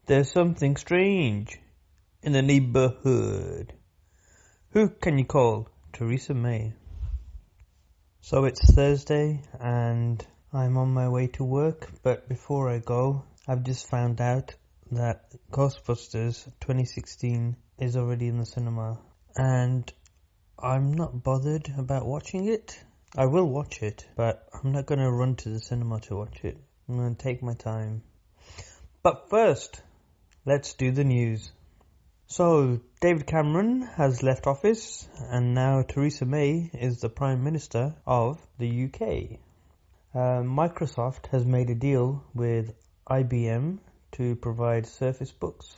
There's something strange in the neighborhood. Who can you call? Theresa May. So it's Thursday and I'm on my way to work, but before I go, I've just found out that Ghostbusters 2016 is already in the cinema, and I'm not bothered about watching it. I will watch it, but I'm not going to run to the cinema to watch it. I'm going to take my time. But first, let's do the news. So, David Cameron has left office, and now Theresa May is the Prime Minister of the UK. Microsoft has made a deal with IBM to provide Surface Books.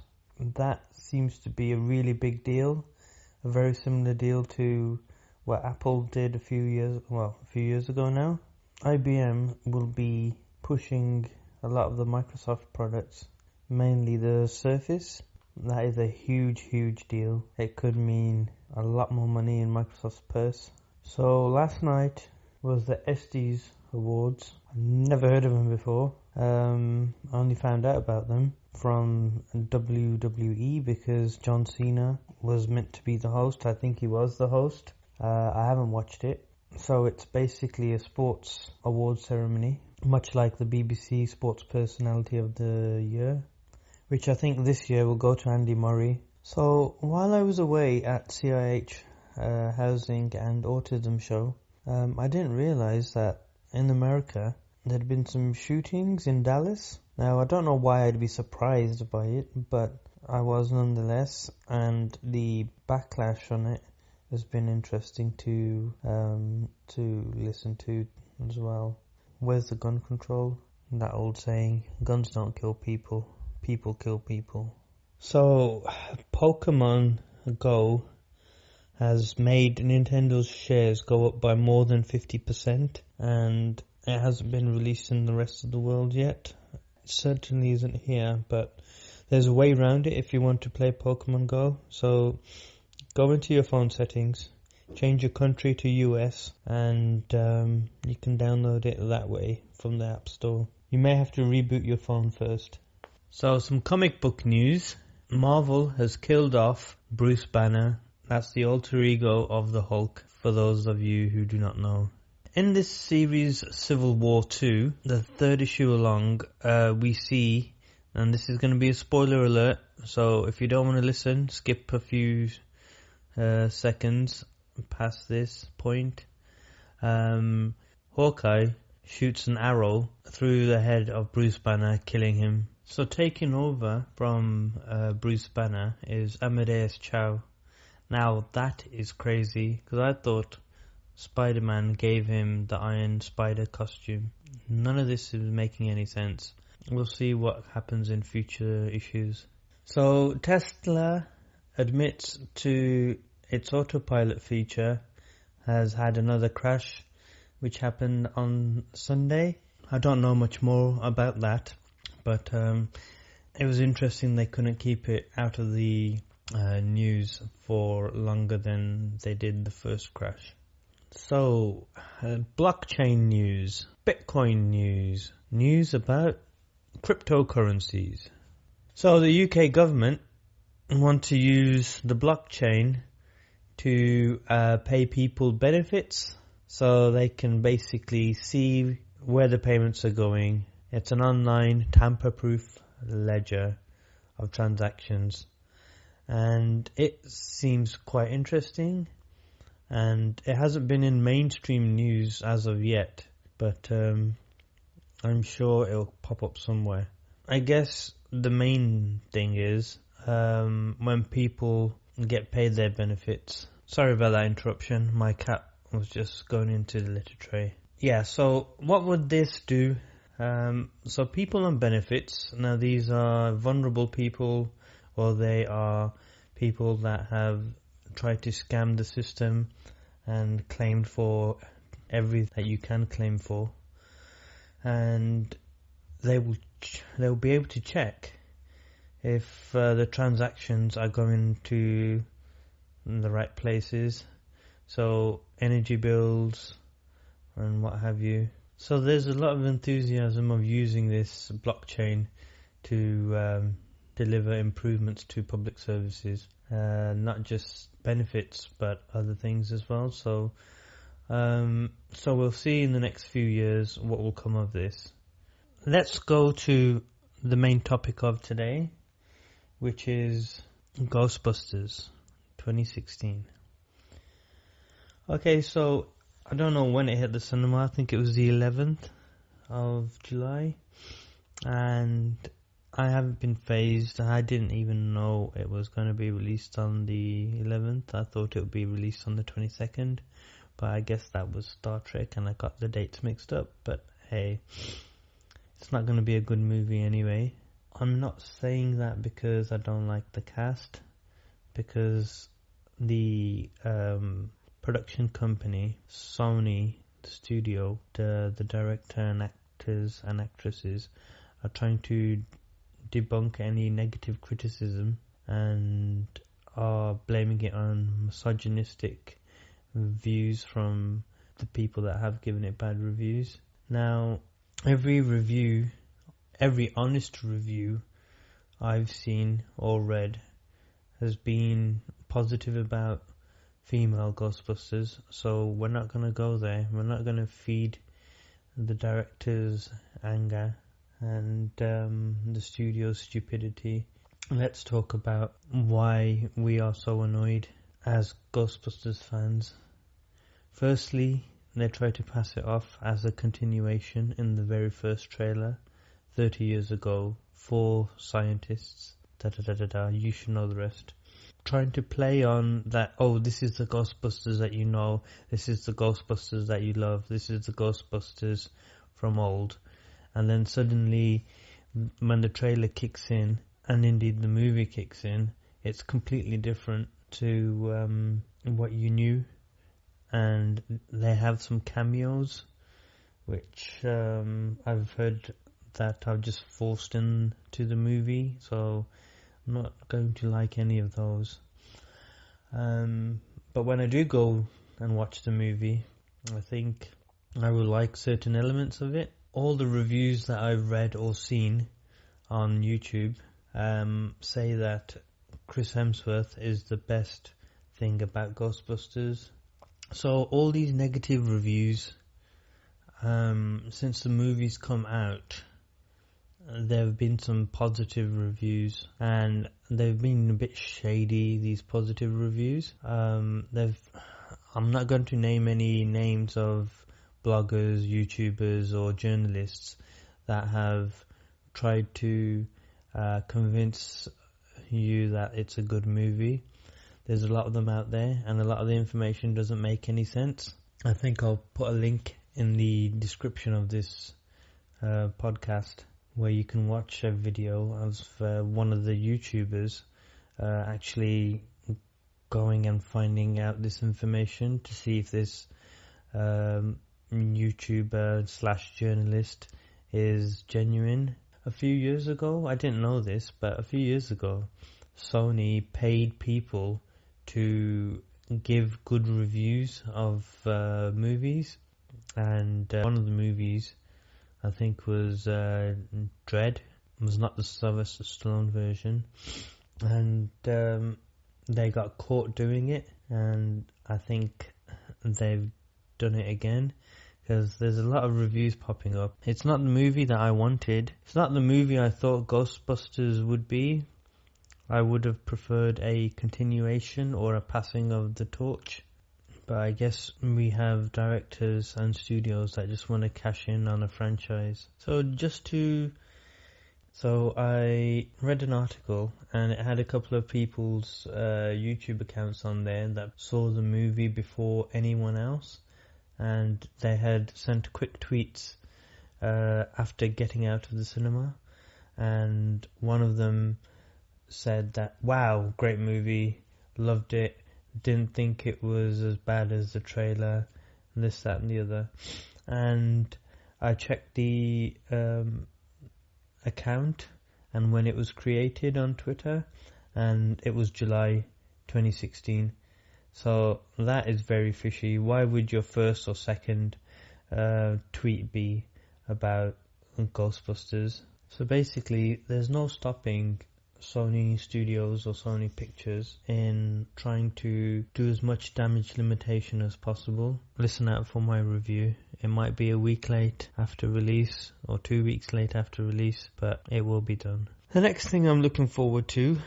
That seems to be a really big deal, a very similar deal to what Apple did a few years ago now. IBM will be pushing a lot of the Microsoft products, mainly the Surface. That is a huge deal. It could mean a lot more money in Microsoft's purse. So last night was the ESPY Awards. I've never heard of them before. I only found out about them from WWE because John Cena was meant to be the host. I think he was the host. I haven't watched it. So it's basically a sports award ceremony, much like the BBC Sports Personality of the Year, which I think this year will go to Andy Murray. So while I was away at CIH Housing and Autism Show, I didn't realise that in America there'd been some shootings in Dallas. Now I don't know why I'd be surprised by it, but I was nonetheless, and the backlash on it has been interesting to listen to as well. Where's the gun control? That old saying, guns don't kill people, people kill people. So Pokemon Go has made Nintendo's shares go up by more than 50%, and it hasn't been released in the rest of the world yet. It certainly isn't here, but there's a way around it if you want to play Pokemon Go. So go into your phone settings, change your country to US, and you can download it that way from the App Store. You may have to reboot your phone first. So some comic book news. Marvel has killed off Bruce Banner. That's the alter ego of the Hulk, for those of you who do not know. In this series, Civil War 2, the third issue along, we see, and this is going to be a spoiler alert, so if you don't want to listen, skip a few seconds past this point. Hawkeye shoots an arrow through the head of Bruce Banner, killing him. So taking over from Bruce Banner is Amadeus Cho. Now that is crazy, because I thought Spider-Man gave him the Iron Spider costume. None of this is making any sense. We'll see what happens in future issues. So Tesla admits to its autopilot feature has had another crash, which happened on Sunday. I don't know much more about that, but it was interesting they couldn't keep it out of the news for longer than they did the first crash. So, blockchain news, Bitcoin news, news about cryptocurrencies. So the UK government want to use the blockchain to pay people benefits, so they can basically see where the payments are going. It's an online tamper-proof ledger of transactions, and it seems quite interesting, and it hasn't been in mainstream news as of yet, but I'm sure it'll pop up somewhere. I guess the main thing is when people get paid their benefits. Sorry about that interruption, my cat was just going into the litter tray. Yeah, so what would this do? So people on benefits, now these are vulnerable people, or they are people that have tried to scam the system and claimed for everything that you can claim for, and they'll be able to check if the transactions are going to the right places, so energy bills and what have you. So there's a lot of enthusiasm of using this blockchain to deliver improvements to public services, not just benefits but other things as well. So we'll see in the next few years what will come of this. Let's go to the main topic of today, which is Ghostbusters 2016. Okay, so I don't know when it hit the cinema. I think it was the 11th of July, and I haven't been phased. I didn't even know it was going to be released on the 11th. I thought it would be released on the 22nd, but I guess that was Star Trek and I got the dates mixed up. But hey, it's not going to be a good movie anyway. I'm not saying that because I don't like the cast, because the production company, Sony, the studio, the director and actors and actresses are trying to debunk any negative criticism and are blaming it on misogynistic views from the people that have given it bad reviews. Now, every honest review I've seen or read has been positive about female Ghostbusters, so we're not going to go there. We're not going to feed the director's anger and the studio's stupidity. Let's talk about why we are so annoyed as Ghostbusters fans. Firstly, they try to pass it off as a continuation in the very first trailer 30 years ago. 4 scientists, you should know the rest. Trying to play on that, oh, this is the Ghostbusters that you know, this is the Ghostbusters that you love, this is the Ghostbusters from old. And then suddenly, when the trailer kicks in, and indeed the movie kicks in, it's completely different to what you knew. And they have some cameos, which I've heard that are just forced into the movie, so I'm not going to like any of those. But when I do go and watch the movie, I think I will like certain elements of it. All the reviews that I've read or seen on YouTube say that Chris Hemsworth is the best thing about Ghostbusters. So all these negative reviews, since the movie's come out, there have been some positive reviews, and they've been a bit shady, these positive reviews. I'm not going to name any names of bloggers, YouTubers or journalists that have tried to convince you that it's a good movie. There's a lot of them out there, and a lot of the information doesn't make any sense. I think I'll put a link in the description of this podcast where you can watch a video of one of the YouTubers actually going and finding out this information to see if this YouTuber / journalist is genuine. A few years ago, I didn't know this, but a few years ago, Sony paid people to give good reviews of movies, and one of the movies I think was Dread. It was not the Sylvester Stallone version, and they got caught doing it, and I think they've done it again, because there's a lot of reviews popping up. It's not the movie that I wanted. It's not the movie I thought Ghostbusters would be. I would have preferred a continuation or a passing of the torch. But I guess we have directors and studios that just want to cash in on a franchise. So I read an article, and it had a couple of people's YouTube accounts on there that saw the movie before anyone else, and they had sent quick tweets after getting out of the cinema, and one of them said that, wow, great movie, loved it, didn't think it was as bad as the trailer, this, that and the other. And I checked the account and when it was created on Twitter, and it was July 2016. So that is very fishy. Why would your first or second tweet be about Ghostbusters? So basically, there's no stopping Sony Studios or Sony Pictures in trying to do as much damage limitation as possible. Listen out for my review. It might be a week late after release or 2 weeks late after release, but it will be done. The next thing I'm looking forward to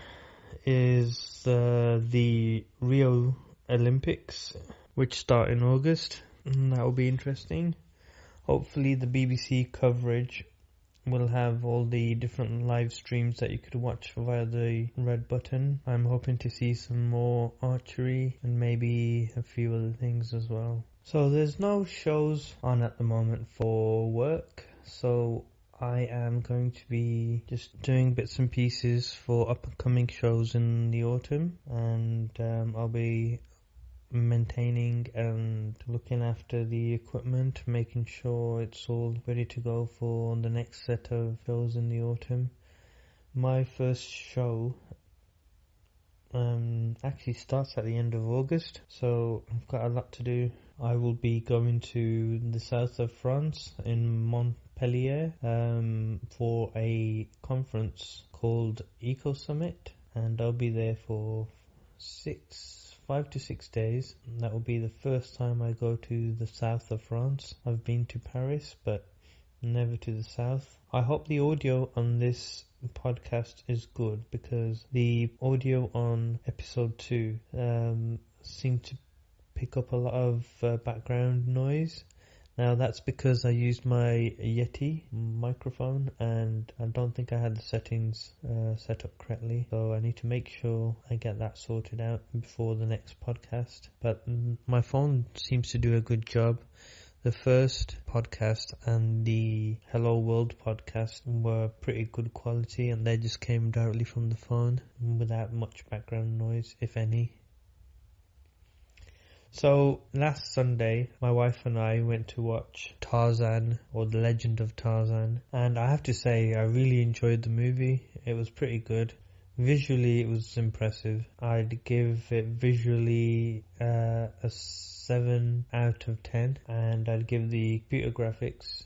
is the Rio Olympics, which start in August. That will be interesting. Hopefully the BBC coverage will have all the different live streams that you could watch via the red button. I'm hoping to see some more archery and maybe a few other things as well. So there's no shows on at the moment for work, so I am going to be just doing bits and pieces for upcoming shows in the autumn, and I'll be maintaining and looking after the equipment, making sure it's all ready to go for the next set of shows in the autumn. My first show actually starts at the end of August, so I've got a lot to do. I will be going to the south of France in Montpellier for a conference called Eco Summit, and I'll be there for 5 to 6 days. That will be the first time I go to the south of France. I've been to Paris, but never to the south. I hope the audio on this podcast is good, because the audio on episode 2 seemed to pick up a lot of background noise. Now that's because I used my Yeti microphone and I don't think I had the settings set up correctly, so I need to make sure I get that sorted out before the next podcast. But my phone seems to do a good job. The first podcast and the Hello World podcast were pretty good quality, and they just came directly from the phone without much background noise, if any. So last Sunday, my wife and I went to watch Tarzan, or The Legend of Tarzan, and I have to say I really enjoyed the movie. It was pretty good. Visually it was impressive. I'd give it visually a 7 out of 10, and I'd give the computer graphics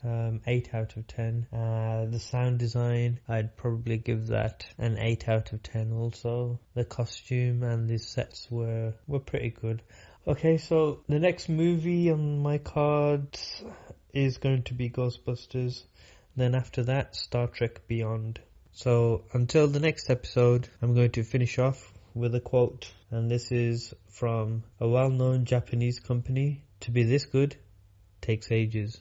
8 out of 10. The sound design, I'd probably give that an 8 out of 10 also. The costume and the sets were pretty good. Okay, so the next movie on my cards is going to be Ghostbusters. Then after that, Star Trek Beyond. So until the next episode, I'm going to finish off with a quote. And this is from a well-known Japanese company. To be this good takes ages.